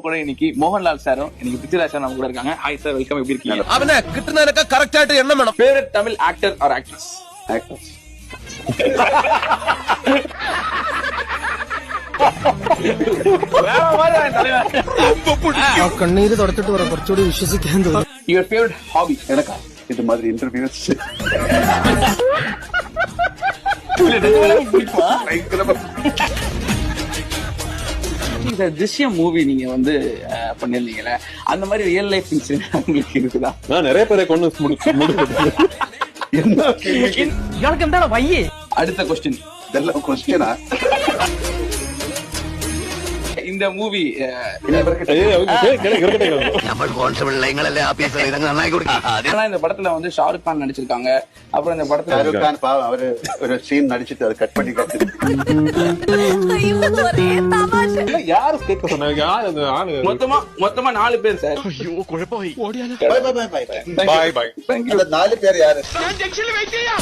கூட இன்னைக்கு மோகன்லால் சாரும் இன்னைக்கு பிருத்திவிராஜ் சார் நம்ம கூட இருக்காங்க. Hi sir, welcome. எப்படி இருக்கீங்க? அவனே கிட்டனக்க கரெக்ட் ஆயிட்டு என்ன madam? Favourite Tamil actor or actress? Actors. കണ്ണീര് തുടച്ചിട്ട് പറ കുറച്ചുകൂടി വിശ്വസിക്കാൻ തോന്നുന്നു. Your favourite hobby? எனக்கா இது மாதிரி இன்டர்வியூஸ் இந்த திருஷ்யம் மூவி நீங்க வந்து பண்ணிருந்தீங்கல்ல, அந்த மாதிரி ரியல் லைஃப் இன்சிடென்ட் உங்களுக்கு இருக்குதா? நான் நிறைய பேரை கொண்டு என்ன ഇയാൾക്ക് എന്താണ് വയ്യേ? அடுத்த கொஸ்டின். இதெல்லாம் கொஸ்டினா? இந்த மூவி ஆனா இந்த படத்துல வந்து ஷாருக் கான் நடிச்சிருக்காங்க. அப்புறம் இந்த படத்துல ஷாருக் கான் பாவம் அவரு ஒரு சீன் நடிச்சிட்டு அதை கட் பண்ணி யாரு கேட்க சொன்னாங்க? யாரு அந்த ஆளு? மொத்தமா 4 பேர் சார். பாய் பாய் பாய். பாய் பாய். அந்த 4 பேர் யாரு? ഞാൻ ജംഗ്ഷനിൽ വെയിറ്റ് ചെയ്യാം.